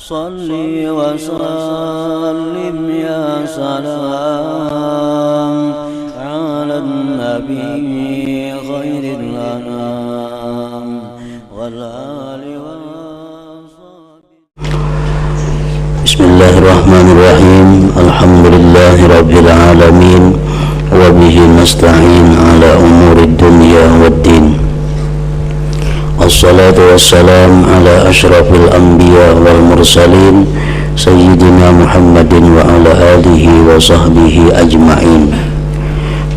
Salli wa sallim ya salam ala nabi khairil anam wal ali wa Bismillahirrahmanirrahim. Alhamdulillahi rabbil alamin wa bihi nasta'in ala umurid dunya waddin. Assalatu wassalam ala ashrafil anbiya wal mursalin sayyidina Muhammadin wa ala alihi wa sahbihi ajma'in.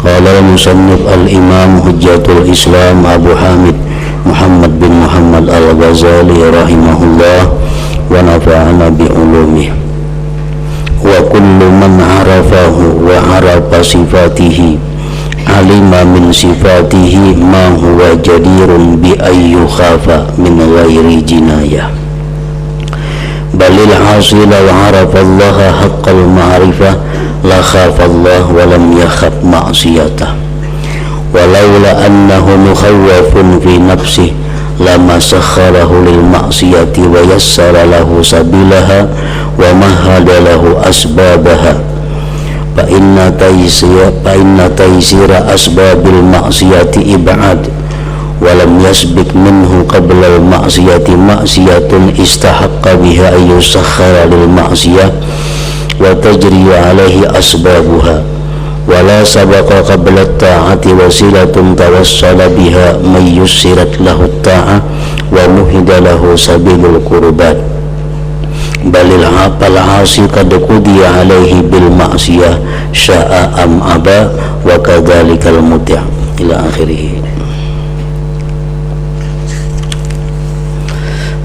Qala al-musannif al-imam hujjatul islam Abu Hamid Muhammad bin Muhammad al-Ghazali rahimahullah wa nafa'ana bi ulumih. Wa kullu man arafahu wa arafa sifatihi alima min sifatihi ma huwa jadirun bi ayyu khafa min ghairi jinayah. Balil hasila wa arafa Allah haqqal ma'rifah la khafa Allah wa lam yakhaf ma'siyatah. Walaula annahu mukhawwafun fi nafsihi lama sakharahu lil ma'siyati wa yassara lahu sabilaha wa mahada lahu asbabaha. Fa inna taysira asbabil ma'siyati ib'ad wa lam yasbik minhu qabla al ma'siyati ma'siyatun istahaqqa biha ayyusakhara lil ma'siyah wa tajri alaihi asbabuha wa la sabaqa qabla at-ta'ati wasilatun tawassala biha man yussirat lahu at-ta'ah wa muhida lahu sabilul qurbat. Balil hafal hasi qad qudiya alaihi bil ma'siyah sya'a am aba wa kadzalikal muti' ila akhirih.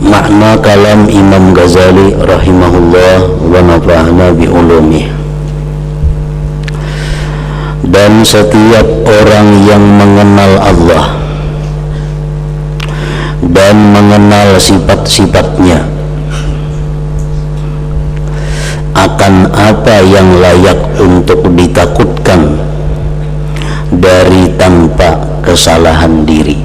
Makna kalam Imam Ghazali rahimahullah wa nafa'ana bi ulumih. Dan setiap orang yang mengenal Allah dan mengenal sifat-sifatnya akan apa yang layak untuk ditakutkan dari tanpa kesalahan diri.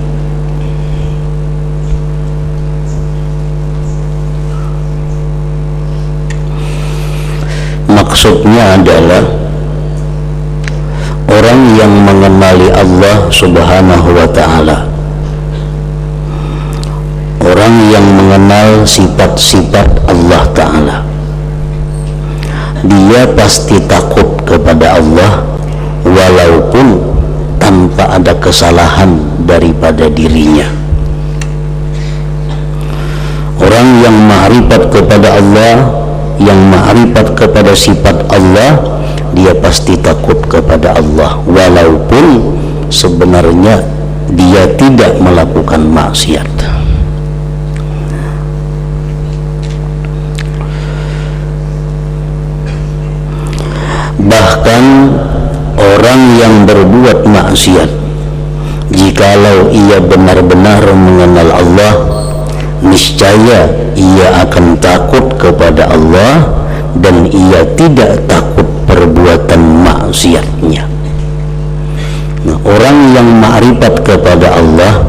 Maksudnya adalah orang yang mengenali Allah subhanahu wa ta'ala, orang yang mengenal sifat-sifat Allah ta'ala, dia pasti takut kepada Allah walaupun tanpa ada kesalahan daripada dirinya. Orang yang ma'rifat kepada Allah, yang ma'rifat kepada sifat Allah, dia pasti takut kepada Allah walaupun sebenarnya dia tidak melakukan maksiat. Bahkan orang yang berbuat maksiat, jikalau ia benar-benar mengenal Allah, niscaya ia akan takut kepada Allah dan ia tidak takut perbuatan maksiatnya. Nah, orang yang ma'rifat kepada Allah,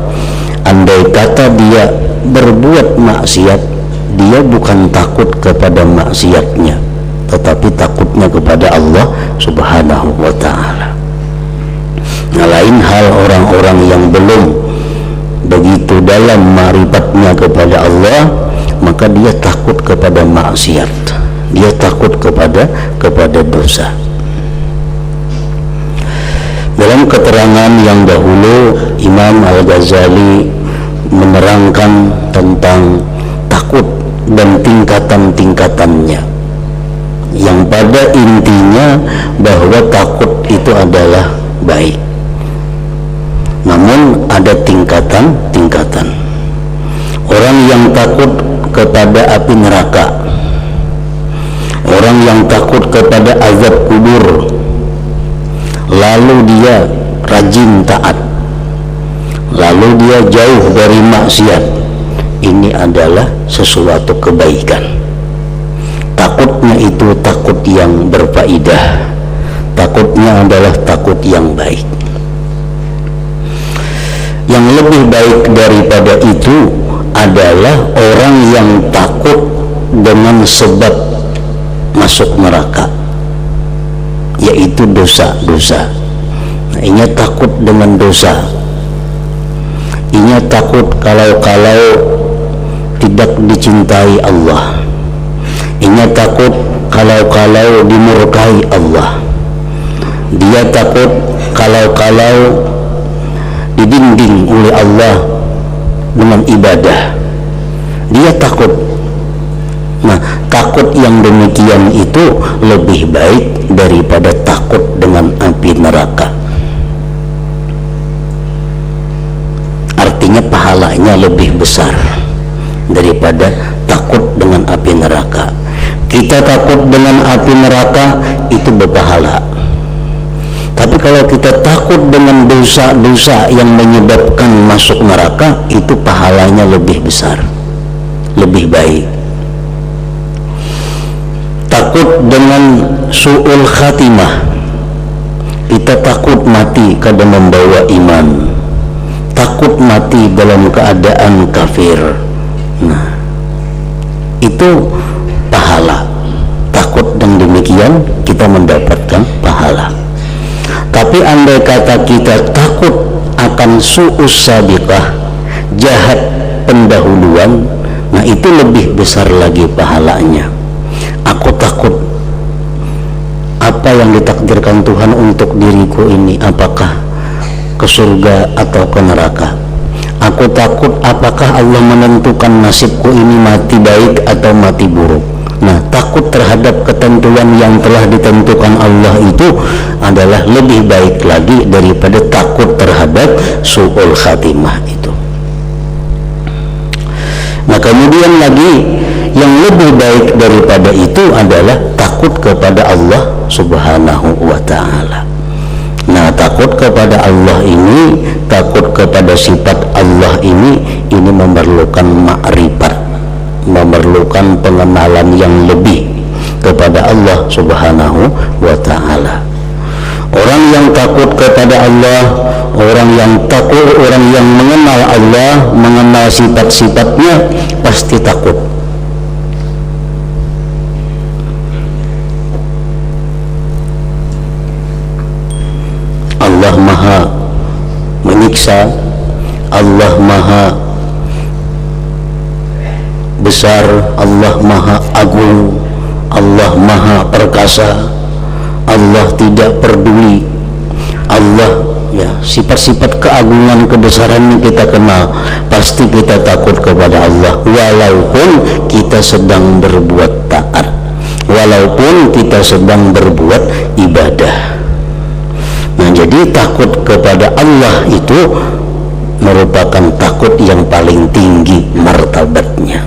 andai kata dia berbuat maksiat, dia bukan takut kepada maksiatnya, tetapi takutnya kepada Allah subhanahu wa ta'ala. Nah, lain hal orang-orang yang belum begitu dalam ma'rifatnya kepada Allah, maka dia takut kepada maksiat, dia takut kepada dosa. Dalam keterangan yang dahulu, Imam Al-Ghazali menerangkan tentang takut dan tingkatan-tingkatannya, yang pada intinya bahwa takut itu adalah baik, namun ada tingkatan-tingkatan. Orang yang takut kepada api neraka, orang yang takut kepada azab kubur, lalu dia rajin taat, lalu dia jauh dari maksiat, ini adalah sesuatu kebaikan. Takutnya itu takut yang berfaedah, takutnya adalah takut yang baik. Yang lebih baik daripada itu adalah orang yang takut dengan sebab masuk neraka, yaitu dosa-dosa. Nah, inya takut dengan dosa. Inya takut kalau tidak dicintai Allah. Inya takut kalau dimurkai Allah. Dia takut kalau dibimbing oleh Allah dengan ibadah. Dia takut. Nah, takut yang demikian itu lebih baik daripada takut dengan api neraka. Artinya pahalanya lebih besar daripada takut dengan api neraka. Kita takut dengan api neraka itu berpahala. Tapi kalau kita takut dengan dosa-dosa yang menyebabkan masuk neraka, itu pahalanya lebih besar, lebih baik. Takut dengan su'ul khatimah, kita takut mati kada membawa iman, takut mati dalam keadaan kafir. Nah, itu pahala. Takut dan demikian kita mendapatkan pahala. Tapi andai kata kita takut akan su'us sabiqah, jahat pendahuluan, nah itu lebih besar lagi pahalanya. Aku takut apa yang ditakdirkan Tuhan untuk diriku ini, apakah ke surga atau ke neraka. Aku takut apakah Allah menentukan nasibku ini mati baik atau mati buruk. Nah, takut terhadap ketentuan yang telah ditentukan Allah itu adalah lebih baik lagi daripada takut terhadap su'ul khatimah itu. Nah, kemudian lagi yang lebih baik daripada itu adalah takut kepada Allah Subhanahu wa ta'ala. Nah, takut kepada Allah ini, takut kepada sifat Allah ini memerlukan ma'rifat, memerlukan pengenalan yang lebih kepada Allah Subhanahu wa ta'ala. Orang yang takut kepada Allah, orang yang mengenal Allah, mengenal sifat-sifatnya, pasti takut. Allah Maha menyiksa, Allah Maha besar, Allah Maha agung, Allah Maha perkasa, Allah tidak peduli. Allah, ya, sifat-sifat keagungan kebesaran kita kenal, pasti kita takut kepada Allah walaupun kita sedang berbuat taat, walaupun kita sedang berbuat ibadah. Nah, jadi takut kepada Allah itu merupakan takut yang paling tinggi martabatnya.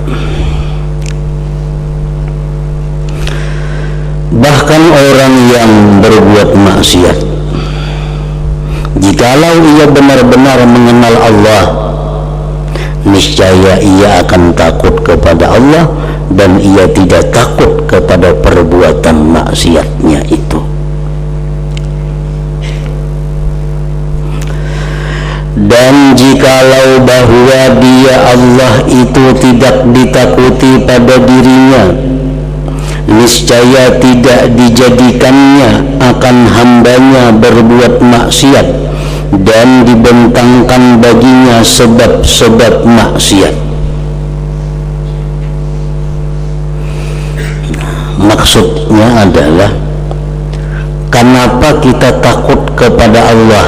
Bahkan orang yang berbuat maksiat, jikalau ia benar-benar mengenal Allah, niscaya ia akan takut kepada Allah dan ia tidak takut kepada perbuatan maksiatnya itu. Dan jikalau bahwa dia Allah itu tidak ditakuti pada dirinya, niscaya tidak dijadikannya akan hambanya berbuat maksiat dan dibentangkan baginya sebab-sebab maksiat. Maksudnya adalah, kenapa kita takut kepada Allah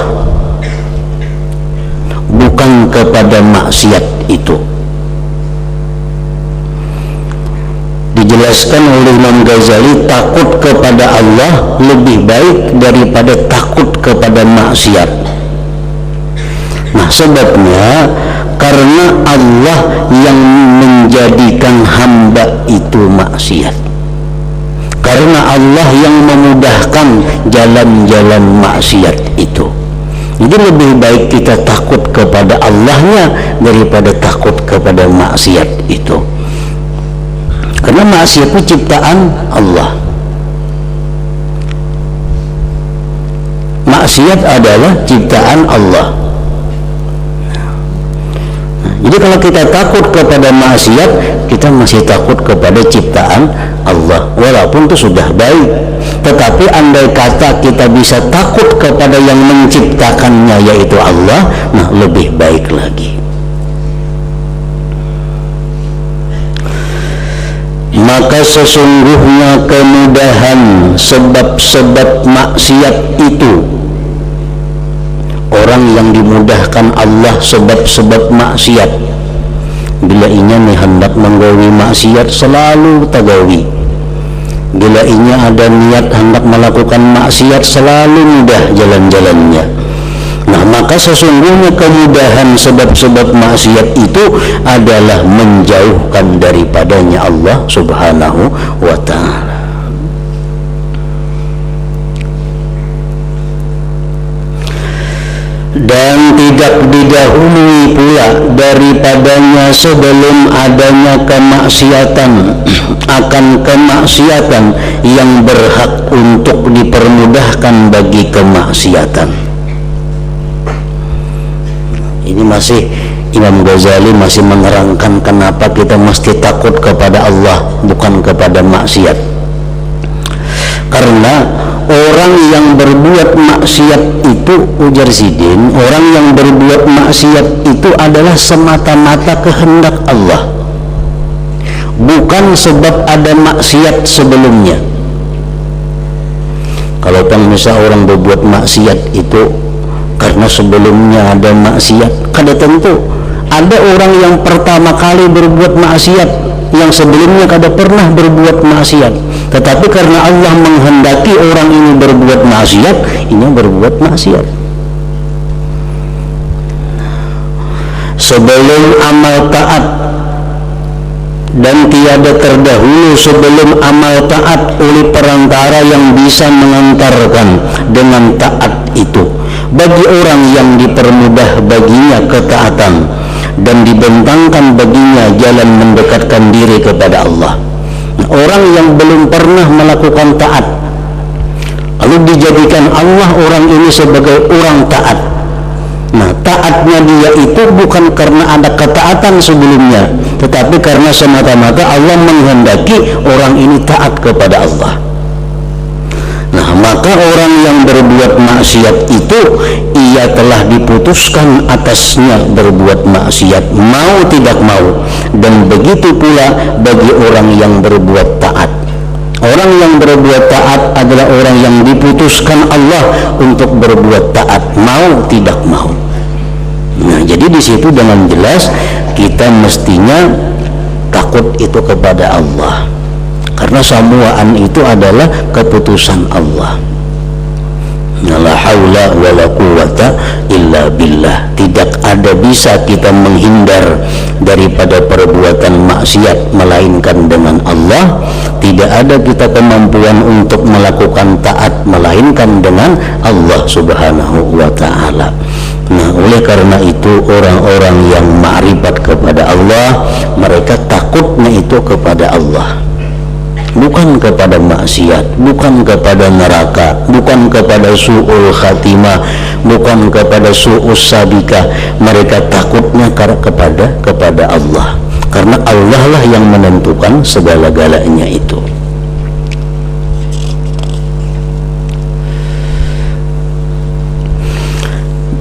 bukan kepada maksiat itu? Dijelaskan oleh Imam Ghazali, takut kepada Allah lebih baik daripada takut kepada maksiat. Nah, sebabnya karena Allah yang menjadikan hamba itu maksiat, karena Allah yang memudahkan jalan-jalan maksiat itu. Jadi lebih baik kita takut kepada Allahnya daripada takut kepada maksiat itu. Karena maksiat itu ciptaan Allah. Maksiat adalah ciptaan Allah. Jadi kalau kita takut kepada maksiat, kita masih takut kepada ciptaan Allah, walaupun itu sudah baik. Tetapi andai kata kita bisa takut kepada yang menciptakannya, yaitu Allah, nah lebih baik lagi. Maka sesungguhnya kemudahan sebab-sebab maksiat itu, orang yang dimudahkan Allah sebab-sebab maksiat, bila inya nih hendak menggawi maksiat selalu tagawi, bila inya ada niat hendak melakukan maksiat selalu mudah jalan-jalannya. Nah, maka sesungguhnya kemudahan sebab-sebab maksiat itu adalah menjauhkan daripadanya Allah Subhanahu wa ta'ala. Dan tidak didahului pula daripadanya sebelum adanya kemaksiatan akan kemaksiatan yang berhak untuk dipermudahkan bagi kemaksiatan. Ini masih Imam Ghazali masih menerangkan kenapa kita mesti takut kepada Allah bukan kepada maksiat. Karena orang yang berbuat maksiat itu, ujar Sidin, orang yang berbuat maksiat itu adalah semata-mata kehendak Allah, bukan sebab ada maksiat sebelumnya. Kalau misal orang berbuat maksiat itu karena sebelumnya ada maksiat, kada tentu. Ada orang yang pertama kali berbuat maksiat yang sebelumnya kada pernah berbuat maksiat, tetapi karena Allah menghendaki orang ini berbuat maksiat, ini berbuat maksiat. Sebelum amal taat, dan tiada terdahulu sebelum amal taat oleh perantara yang bisa mengantarkan dengan taat itu bagi orang yang dipermudah baginya ketaatan dan dibentangkan baginya jalan mendekatkan diri kepada Allah. Orang yang belum pernah melakukan taat lalu dijadikan Allah orang ini sebagai orang taat. Nah, taatnya dia itu bukan karena ada ketaatan sebelumnya, tetapi karena semata-mata Allah menghendaki orang ini taat kepada Allah. Nah, maka orang yang berbuat maksiat itu ia telah diputuskan atasnya berbuat maksiat, mau tidak mau. Dan begitu pula bagi orang yang berbuat taat. Orang yang berbuat taat adalah orang yang diputuskan Allah untuk berbuat taat, mau tidak mau. Nah, jadi di situ dengan jelas kita mestinya takut itu kepada Allah, karena semuaan itu adalah keputusan Allah. La haula wala quwata illa billah. Tidak ada bisa kita menghindar daripada perbuatan maksiat melainkan dengan Allah. Tidak ada kita kemampuan untuk melakukan taat melainkan dengan Allah Subhanahu wa ta'ala. Nah, oleh karena itu orang-orang yang ma'rifat kepada Allah, mereka takutnya itu kepada Allah, bukan kepada maksiat, bukan kepada neraka, bukan kepada su'ul khatimah, bukan kepada su'us sabika. Mereka takutnya kepada Allah, karena Allah lah yang menentukan segala-galanya itu.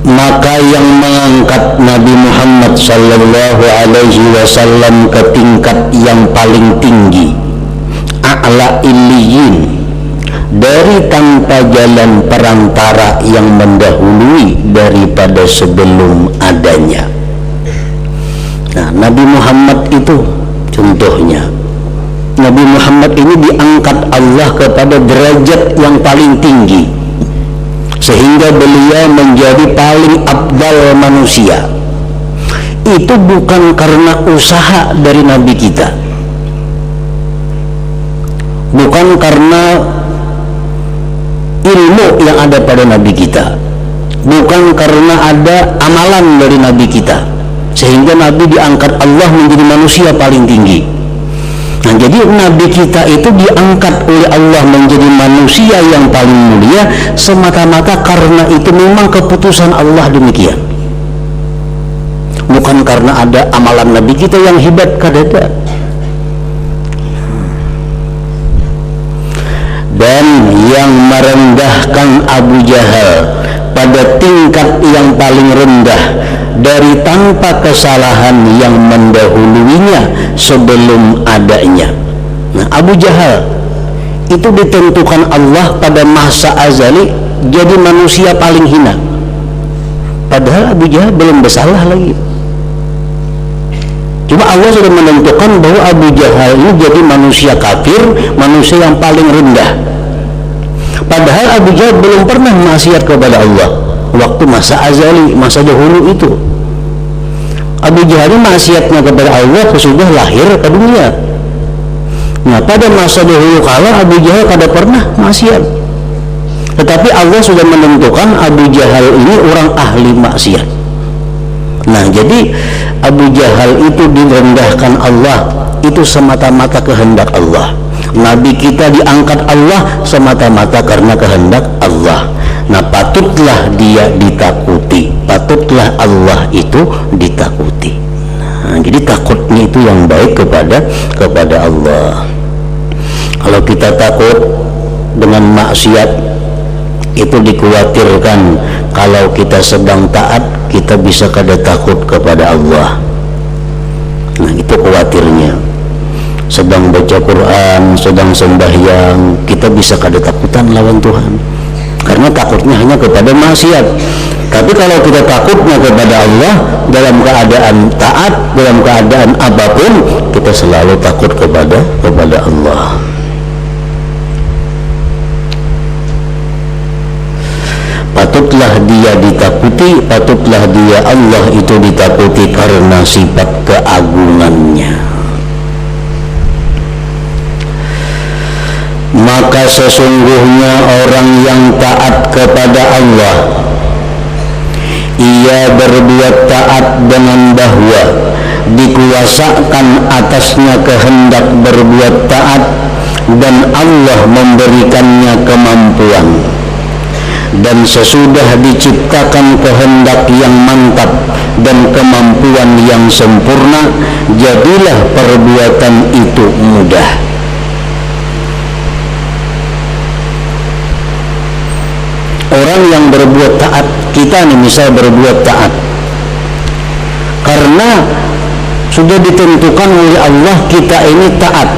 Maka yang mengangkat Nabi Muhammad sallallahu alaihi wasallam ke tingkat yang paling tinggi, a'la illiyin, dari tanpa jalan perantara yang mendahului daripada sebelum adanya. Nah, Nabi Muhammad itu contohnya. Nabi Muhammad ini diangkat Allah kepada derajat yang paling tinggi, sehingga beliau menjadi paling afdal manusia. Itu bukan karena usaha dari Nabi kita, bukan karena ilmu yang ada pada Nabi kita, bukan karena ada amalan dari Nabi kita, sehingga Nabi diangkat Allah menjadi manusia paling tinggi. Nah, jadi Nabi kita itu diangkat oleh Allah menjadi manusia yang paling mulia semata-mata karena itu memang keputusan Allah demikian, bukan bukan karena ada amalan Nabi kita yang hebat kadada. Dan yang merendahkan Abu Jahal pada tingkat yang paling rendah dari tanpa kesalahan yang mendahuluinya sebelum adanya. Nah, Abu Jahal itu ditentukan Allah pada masa azali jadi manusia paling hina, padahal Abu Jahal belum bersalah lagi. Cuma Allah sudah menentukan bahwa Abu Jahal ini jadi manusia kafir, manusia yang paling rendah. Padahal Abu Jahal belum pernah maksiat kepada Allah waktu masa azali, masa dahulu itu. Abu Jahal ini maksiatnya kepada Allah sesudah lahir ke dunia. Nah, pada masa dahulu kala Abu Jahal kada pernah maksiat. Tetapi Allah sudah menentukan Abu Jahal ini orang ahli maksiat. Nah, jadi Abu Jahal itu direndahkan Allah itu semata-mata kehendak Allah. Nabi kita diangkat Allah semata-mata karena kehendak Allah. Nah, patutlah dia ditakuti, patutlah Allah itu ditakuti. Nah, jadi takutnya itu yang baik kepada Allah. Kalau kita takut dengan maksiat, itu dikhawatirkan kalau kita sedang taat kita bisa kada takut kepada Allah. Nah, itu khawatirnya. Sedang baca Quran, sedang sembahyang, kita bisa kada takutan lawan Tuhan karena takutnya hanya kepada maksiat. Tapi kalau kita takutnya kepada Allah, dalam keadaan taat, dalam keadaan apapun, kita selalu takut kepada Allah. Patutlah dia ditakuti, patutlah dia Allah itu ditakuti karena sifat keagungannya. Maka sesungguhnya orang yang taat kepada Allah, ia berbuat taat dengan bahwa dikuasakan atasnya kehendak berbuat taat dan Allah memberikannya kemampuan. Dan sesudah diciptakan kehendak yang mantap dan kemampuan yang sempurna, jadilah perbuatan itu mudah. Orang yang berbuat taat, kita nih misal berbuat taat karena sudah ditentukan oleh Allah kita ini taat,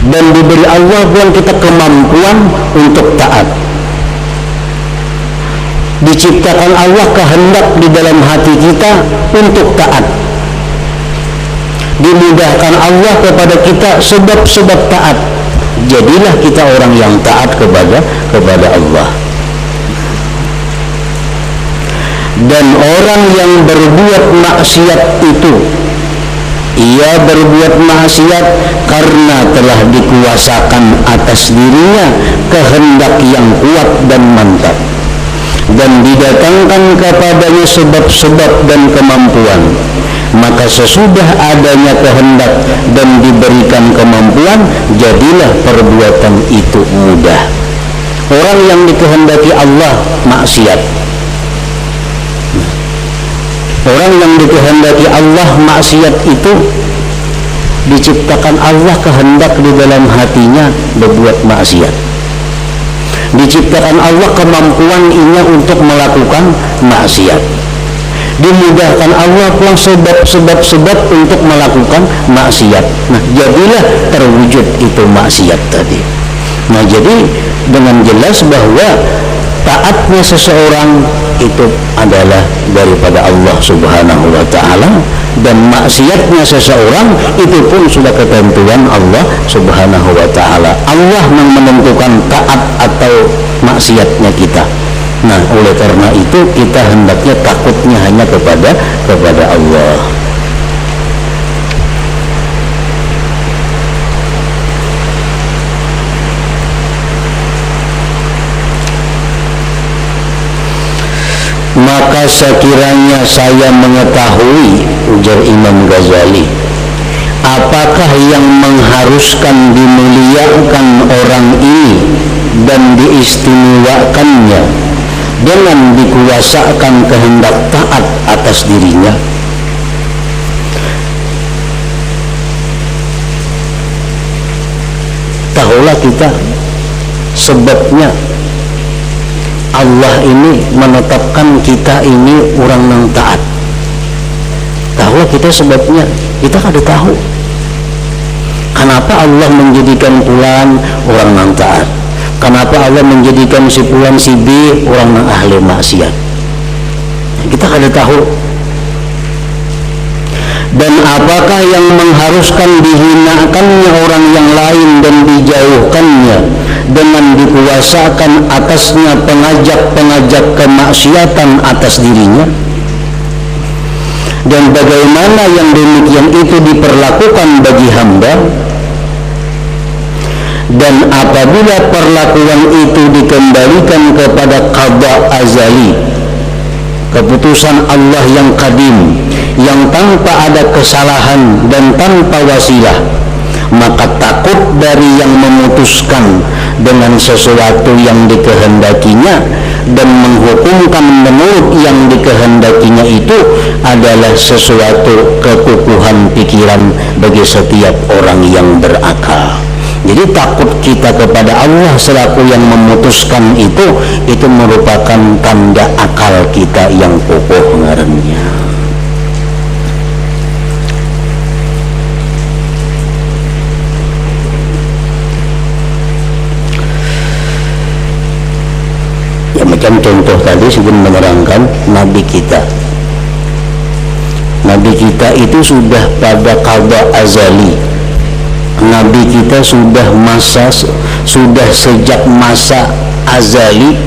dan diberi Allah bukan kita kemampuan untuk taat. Diciptakan Allah kehendak di dalam hati kita untuk taat. Dimudahkan Allah kepada kita sebab-sebab taat. Jadilah kita orang yang taat kepada Allah. Dan orang yang berbuat maksiat itu, ia berbuat maksiat karena telah dikuasakan atas dirinya kehendak yang kuat dan mantap, dan didatangkan kepadanya sebab-sebab dan kemampuan. Maka sesudah adanya kehendak dan diberikan kemampuan, jadilah perbuatan itu mudah. Orang yang dikehendaki Allah maksiat, orang yang dikehendaki Allah maksiat itu diciptakan Allah kehendak di dalam hatinya berbuat maksiat. Diciptakan Allah kemampuan inya untuk melakukan maksiat. Dimudahkan Allah pulang sebab-sebab untuk melakukan maksiat. Nah, jadilah terwujud itu maksiat tadi. Nah, jadi dengan jelas bahwa taatnya seseorang itu adalah daripada Allah Subhanahu wa ta'ala, dan maksiatnya seseorang itu pun sudah ketentuan Allah Subhanahu wa ta'ala. Allah yang menentukan taat atau maksiatnya kita. Nah, oleh karena itu kita hendaknya takutnya hanya kepada Allah. Maka sekiranya saya mengetahui, ujar Imam Ghazali, apakah yang mengharuskan dimuliakan orang ini dan diistimewakannya, dengan dikuasakan kehendak taat atas dirinya. Tahulah kita sebabnya Allah ini menetapkan kita ini orang yang taat. Tahulah kita sebabnya, kita kada tahu kenapa Allah menjadikan fulan orang yang taat, kenapa Allah menjadikan si fulan si B orang yang ahli maksiat. Kita kada tahu. Dan apakah yang mengharuskan dihinakannya orang yang lain dan dijauhkannya dengan dikuasakan atasnya pengajak-pengajak kemaksiatan atas dirinya? Dan bagaimana yang demikian itu diperlakukan bagi hamba? Dan apabila perlakuan itu dikembalikan kepada qada azali, keputusan Allah yang qadim, yang tanpa ada kesalahan dan tanpa wasilah, maka takut dari yang memutuskan dengan sesuatu yang dikehendakinya dan menghukumkan menurut yang dikehendakinya itu adalah sesuatu kekukuhan pikiran bagi setiap orang yang berakal. Jadi takut kita kepada Allah selaku yang memutuskan itu merupakan tanda akal kita yang kokoh ngarannya. Ya macam contoh tadi sebelum menerangkan Nabi kita itu sudah pada qada azali. Nabi kita sudah sejak masa azali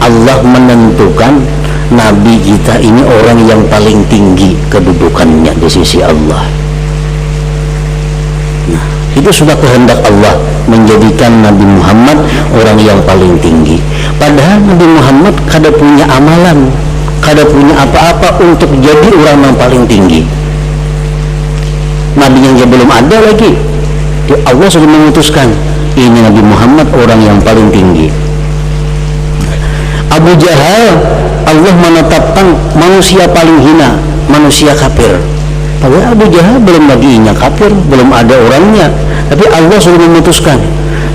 Allah menentukan Nabi kita ini orang yang paling tinggi kedudukannya di sisi Allah. Nah, itu sudah kehendak Allah menjadikan Nabi Muhammad orang yang paling tinggi. Padahal Nabi Muhammad kada punya amalan, kada punya apa-apa untuk jadi orang yang paling tinggi. Nabi yang belum ada lagi, Allah sudah memutuskan ini Nabi Muhammad orang yang paling tinggi. Abu Jahal Allah menetapkan manusia paling hina, manusia kafir. Padahal Abu Jahal belum lagi kafir, belum ada orangnya, tapi Allah sudah memutuskan.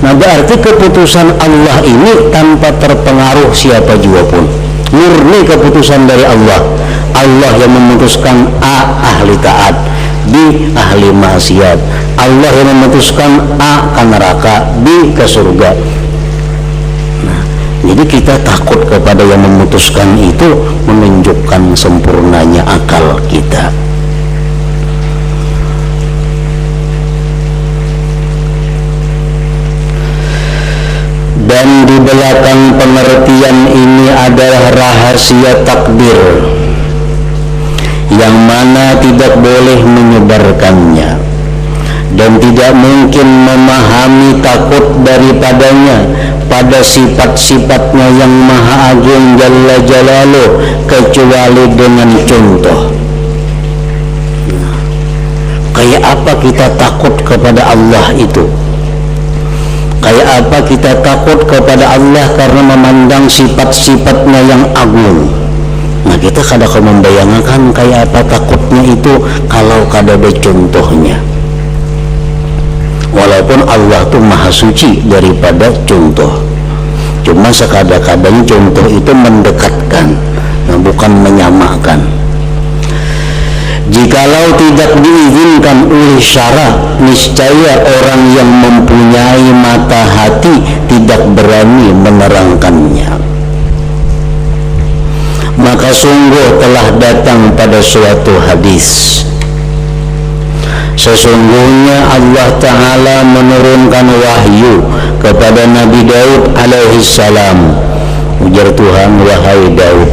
Nah, berarti keputusan Allah ini tanpa terpengaruh siapa juga pun, murni keputusan dari Allah. Allah yang memutuskan A ahli taat, B ahli maksiat. Allah yang memutuskan A ke neraka, B ke surga. Nah, jadi kita takut kepada yang memutuskan itu menunjukkan sempurnanya akal kita. Dan di belakang pengertian ini adalah rahasia takdir yang mana tidak boleh menyebarkannya dan tidak mungkin memahami takut daripadanya pada sifat-sifatnya yang maha agung jalla jalaluh kecuali dengan contoh. Kayak apa kita takut kepada Allah itu? Kayak apa kita takut kepada Allah karena memandang sifat-sifatnya yang agung. Nah, kita kadang membayangkan kayak apa takutnya itu kalau kada ada contohnya. Walaupun Allah itu maha suci daripada contoh, cuma sekadang-kadang contoh itu mendekatkan, nah, bukan menyamakan. Jikalau tidak diizinkan oleh syara, niscaya orang yang mempunyai mata hati tidak berani menerangkannya. Maka sungguh telah datang pada suatu hadis, sesungguhnya Allah Ta'ala menurunkan wahyu kepada Nabi Daud alaihi salam. Ujar Tuhan, wahai Daud,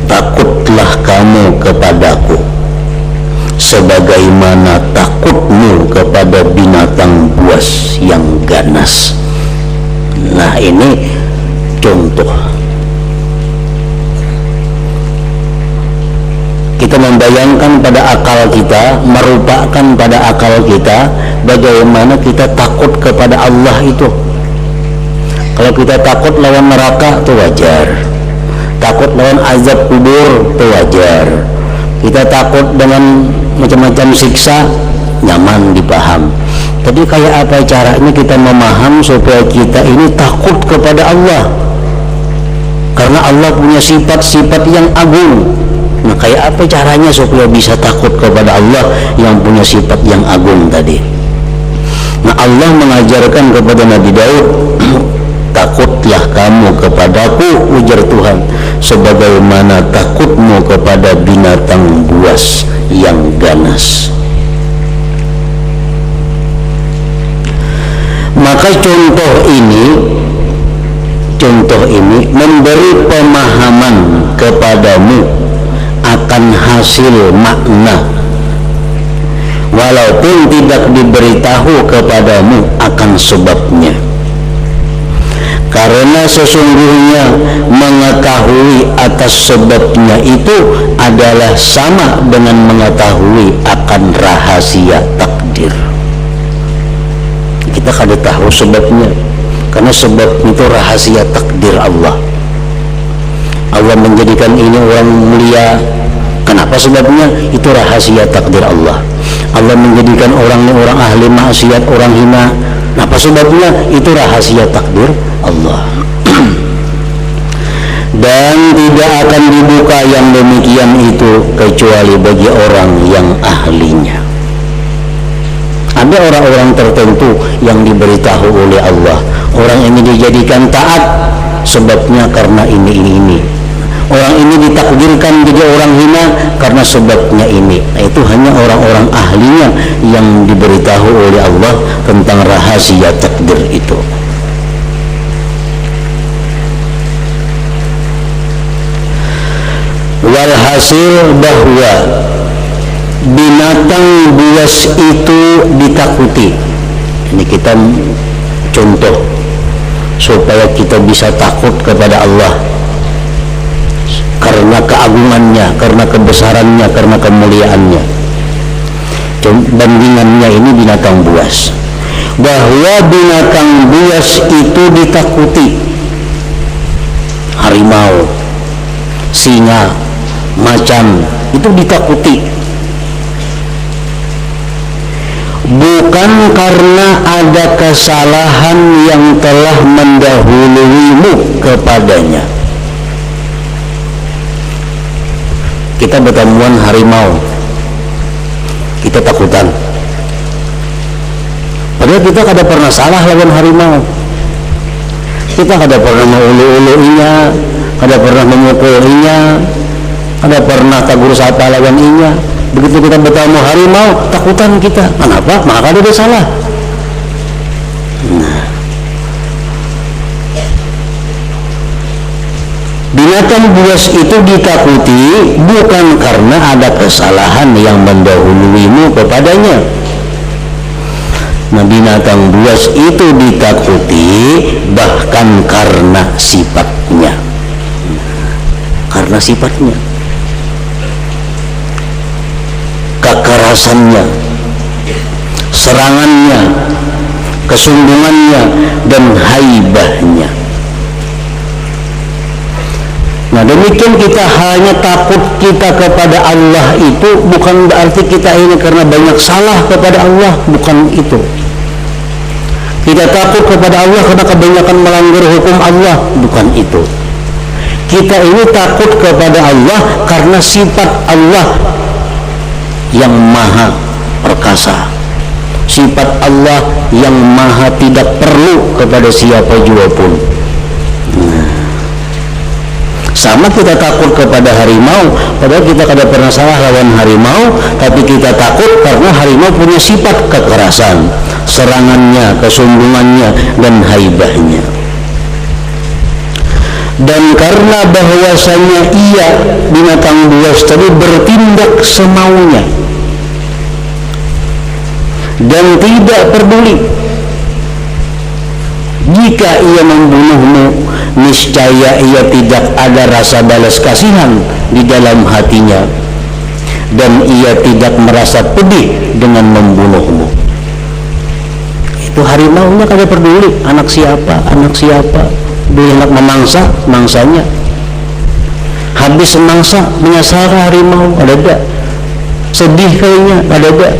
takutlah kamu kepadaku sebagaimana takutmu kepada binatang buas yang ganas. Nah, ini contoh. Kita membayangkan pada akal kita, merupakan pada akal kita bagaimana kita takut kepada Allah itu. Kalau kita takut lawan neraka itu wajar, takut lawan azab kubur itu wajar, kita takut dengan macam-macam siksa nyaman dipaham. Tapi kayak apa caranya kita memaham supaya kita ini takut kepada Allah? Karena Allah punya sifat-sifat yang agung. Nah, kayak apa caranya supaya bisa takut kepada Allah yang punya sifat yang agung tadi? Nah, Allah mengajarkan kepada Nabi Daud, takutlah kamu kepadaku, ujar Tuhan, sebagaimana takutmu kepada binatang buas yang ganas. Maka contoh ini memberi pemahaman kepadamu akan hasil makna, walaupun tidak diberitahu kepadamu akan sebabnya. Karena sesungguhnya mengetahui atas sebabnya itu adalah sama dengan mengetahui akan rahasia takdir. Kita kada tahu sebabnya, karena sebab itu rahasia takdir Allah. Allah menjadikan ini orang mulia, kenapa sebabnya? Itu rahasia takdir Allah. Allah menjadikan orang ini orang ahli maksiat, orang hina, kenapa sebabnya? Itu rahasia takdir Allah. Dan tidak akan dibuka yang demikian itu kecuali bagi orang yang ahlinya. Ada orang-orang tertentu yang diberitahu oleh Allah, orang ini dijadikan taat sebabnya karena ini. Orang ini ditakdirkan jadi orang hina karena sebabnya ini. Nah, itu hanya orang-orang ahlinya yang diberitahu oleh Allah tentang rahasia takdir itu. Walhasil bahwa binatang buas itu ditakuti. Ini kita contoh supaya kita bisa takut kepada Allah karena keagungannya, karena kebesarannya, karena kemuliaannya. Bandingannya ini binatang buas, bahwa binatang buas itu ditakuti. Harimau, singa, macan itu ditakuti, bukan karena ada kesalahan yang telah mendahuluimu kepadanya. Kita bertemuan harimau, kita takutan, padahal kita kada pernah salah lawan harimau. Kita kada pernah mengulu-uluinya, kada pernah memukulinya, kada pernah tagur sapa lawan inya. Begitu kita bertemu harimau, takutan kita. Kenapa? Maka ada salah. Nah, binatang buas itu ditakuti bukan karena ada kesalahan yang mendahuluimu kepadanya. Nah, binatang buas itu ditakuti bahkan karena sifatnya. Karena sifatnya, kekerasannya, serangannya, kesombongannya, dan haibahnya. Nah, demikian kita hanya takut kita kepada Allah itu bukan berarti kita ini karena banyak salah kepada Allah, bukan itu. Kita takut kepada Allah karena kebanyakan melanggar hukum Allah, bukan itu. Kita ini takut kepada Allah karena sifat Allah yang maha perkasa, sifat Allah yang maha tidak perlu kepada siapa juga pun. Sama kita takut kepada harimau, padahal kita kada pernah salah lawan harimau, tapi kita takut karena harimau punya sifat kekerasan, serangannya, kesombongannya, dan haibahnya. Dan karena bahwasanya ia binatang buas tadi bertindak semaunya dan tidak peduli jika ia membunuhmu, niscaya ia tidak ada rasa balas kasihan di dalam hatinya dan ia tidak merasa pedih dengan membunuhmu. Itu harimaunya kada peduli anak siapa, dia hendak memangsa, mangsanya. Habis mangsa menyasar harimau, ada enggak? Sedih kayaknya, ada enggak?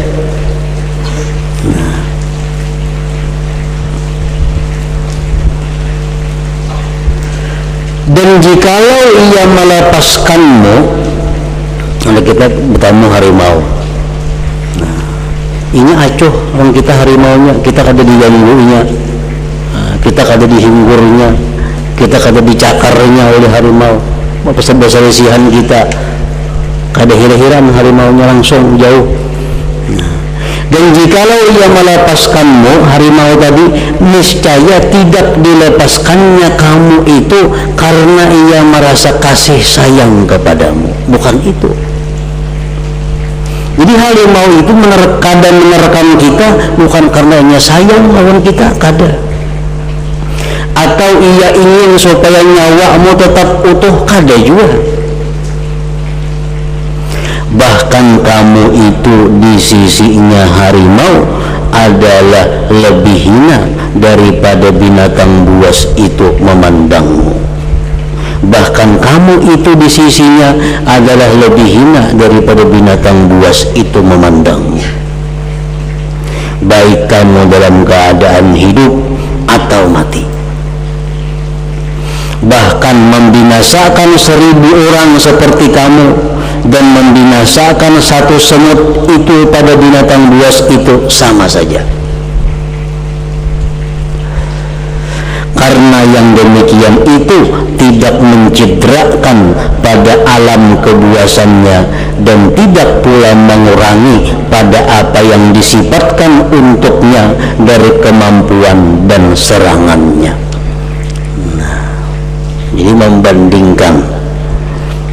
Dan jikalau ia melepaskanmu, kalau kita bertemu harimau, nah, ini acuh orang kita harimaunya, kita kada diganggunya, kita kada dihinggurnya, kita kada dicakarnya oleh harimau. Besar-besarisihan kita kada hira-hiran harimaunya langsung jauh. Dan jikalau ia melepaskanmu, harimau tadi, niscaya tidak dilepaskannya kamu itu karena ia merasa kasih sayang kepadamu, bukan itu. Jadi harimau itu menerkam kita bukan karena ia sayang lawan kita, kada. Atau ia ingin supaya nyawamu tetap utuh, kada juga. Bahkan kamu itu di sisinya harimau adalah lebih hina daripada binatang buas itu memandangmu. Bahkan kamu itu di sisinya adalah lebih hina daripada binatang buas itu memandangmu. Baik kamu dalam keadaan hidup atau mati. Bahkan membinasakan 1000 orang seperti kamu dan membinasakan satu semut itu pada binatang buas itu sama saja. Karena yang demikian itu tidak mencidrakan pada alam kebuasannya dan tidak pula mengurangi pada apa yang disifatkan untuknya dari kemampuan dan serangannya. Jadi membandingkan,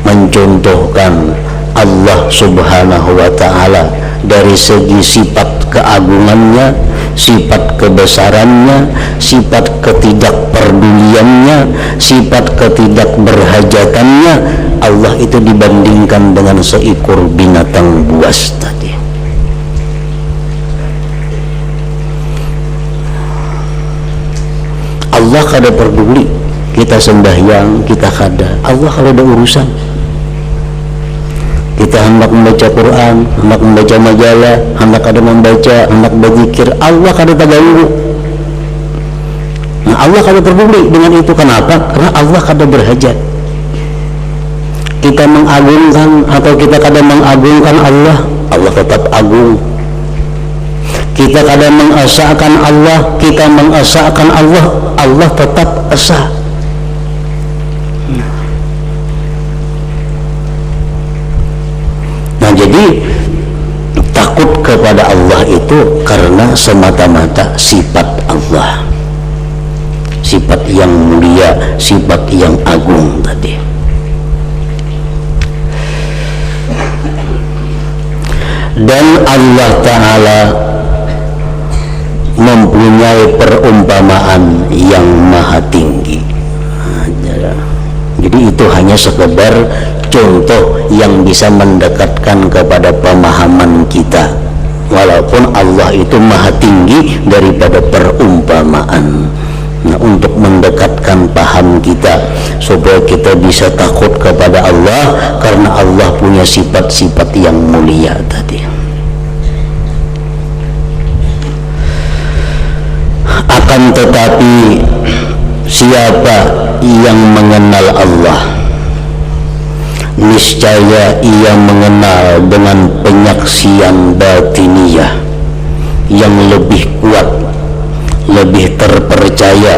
mencontohkan Allah subhanahu wa ta'ala dari segi sifat keagungannya, sifat kebesarannya, sifat ketidakpeduliannya, sifat ketidakberhajatannya. Allah itu dibandingkan dengan seekor binatang buas tadi. Allah kada peduli kita sembahyang, kita kada. Allah kalau ada urusan, kita hendak membaca Quran, hendak membaca majalah, hendak ada membaca, hendak berzikir, Allah kada terganggu. Nah, Allah kada peduli dengan itu. Kenapa? Karena Allah kada berhajat. Kita mengagungkan atau kita kada mengagungkan Allah, Allah tetap agung. Kita kada mengesahkan Allah, kita mengesahkan Allah, Allah tetap esa. Nah, jadi takut kepada Allah itu karena semata-mata sifat Allah, sifat yang mulia, sifat yang agung tadi. Dan Allah Ta'ala mempunyai perumpamaan yang maha tinggi. Jadi itu hanya sekedar contoh yang bisa mendekatkan kepada pemahaman kita, walaupun Allah itu maha tinggi daripada perumpamaan. Nah, untuk mendekatkan paham kita supaya kita bisa takut kepada Allah karena Allah punya sifat-sifat yang mulia tadi. Akan tetapi siapa yang mengenal Allah, niscaya ia mengenal dengan penyaksian batiniyah yang lebih kuat, lebih terpercaya,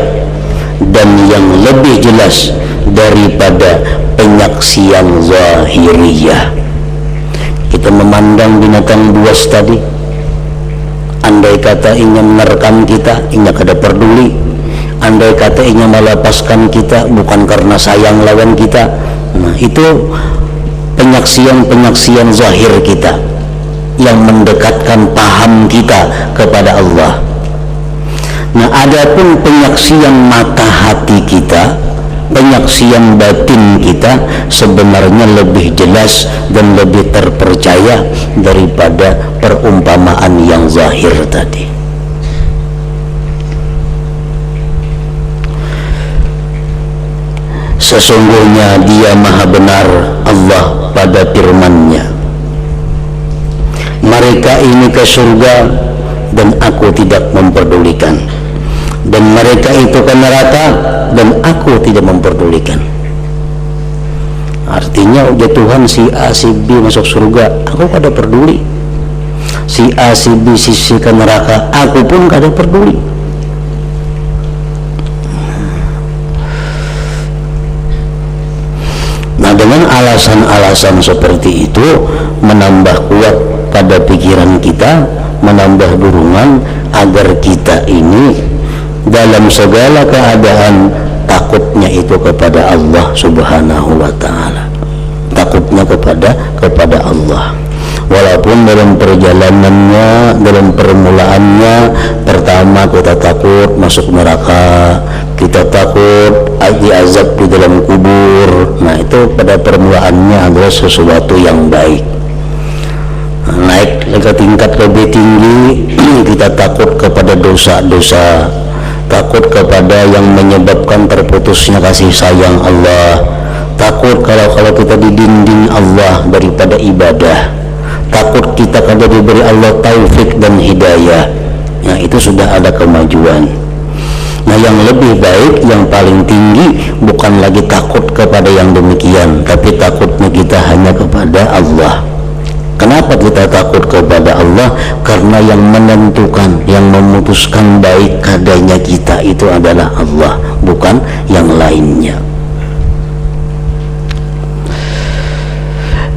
dan yang lebih jelas daripada penyaksian zahiriyah. Kita memandang binatang buas tadi, andai kata ingin menerkam kita, ia kada peduli. Andai kata ingin melepaskan kita, bukan karena sayang lawan kita. Nah, itu penyaksian-penyaksian zahir kita yang mendekatkan paham kita kepada Allah. Nah, adapun penyaksian mata hati kita, penyaksian batin kita sebenarnya lebih jelas dan lebih terpercaya daripada perumpamaan yang zahir tadi. sesungguhnya Dia maha benar Allah pada firman-Nya, mereka ini ke surga dan aku tidak memperdulikan, dan mereka itu ke neraka dan aku tidak memperdulikan. Artinya udah Tuhan, si A si B masuk surga aku kada peduli, si A si B si C ke neraka aku pun kada peduli. Nah, dengan alasan-alasan seperti itu menambah kuat pada pikiran kita, menambah dorongan agar kita ini dalam segala keadaan takutnya itu kepada Allah Subhanahu wa Ta'ala, takutnya kepada Allah. Walaupun dalam perjalanannya, dalam permulaannya, pertama kita takut masuk neraka, kita takut diazab di dalam kubur. Nah, itu pada permulaannya adalah sesuatu yang baik. Naik ke tingkat lebih tinggi, kita takut kepada dosa-dosa, takut kepada yang menyebabkan terputusnya kasih sayang Allah, takut kalau kita didinding Allah daripada ibadah, takut kita kada diberi Allah taufik dan hidayah. Nah, itu sudah ada kemajuan. Nah, yang lebih baik, yang paling tinggi bukan lagi takut kepada yang demikian, tapi takutnya kita hanya kepada Allah. Kenapa kita takut kepada Allah? Karena yang menentukan, yang memutuskan baik kadanya kita itu adalah Allah, bukan yang lainnya.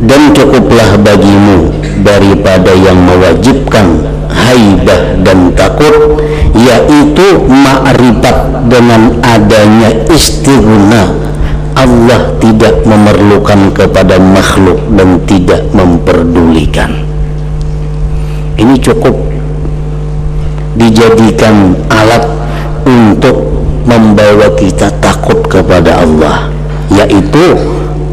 Dan cukuplah bagimu daripada yang mewajibkan haibah dan takut, yaitu ma'rifat dengan adanya istighna. Allah tidak memerlukan kepada makhluk dan tidak memperdulikan. Ini cukup dijadikan alat untuk membawa kita takut kepada Allah, yaitu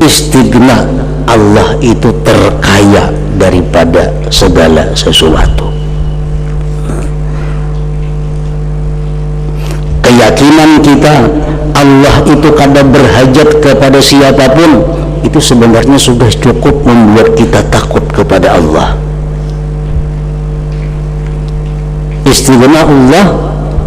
istighna. Allah itu terkaya daripada segala sesuatu. Keyakinan kita Allah itu kada berhajat kepada siapapun, itu sebenarnya sudah cukup membuat kita takut kepada Allah. Istighna Allah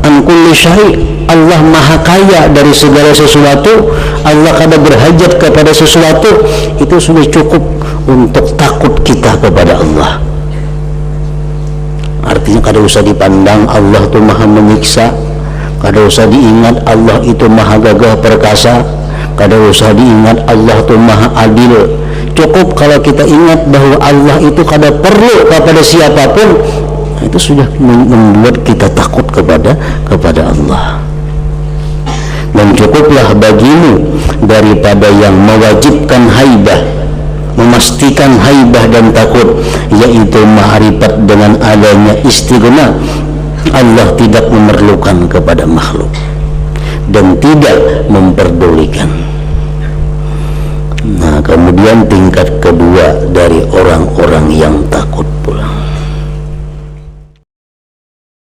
an kulli syai', Allah maha kaya dari segala sesuatu, Allah kada berhajat kepada sesuatu, itu sudah cukup untuk takut kita kepada Allah. Artinya kada usah dipandang Allah itu maha menyiksa, kada usah diingat Allah itu maha gagah perkasa, kada usah diingat Allah itu maha adil. Cukup kalau kita ingat bahwa Allah itu kada perlu kepada siapapun, itu sudah membuat kita takut kepada Allah. Dan cukuplah bagimu daripada yang mewajibkan haibah, memastikan haibah dan takut, yaitu ma'rifat dengan adanya istighna. Allah tidak memerlukan kepada makhluk dan tidak memperdulikan. Nah, kemudian tingkat kedua dari orang-orang yang takut,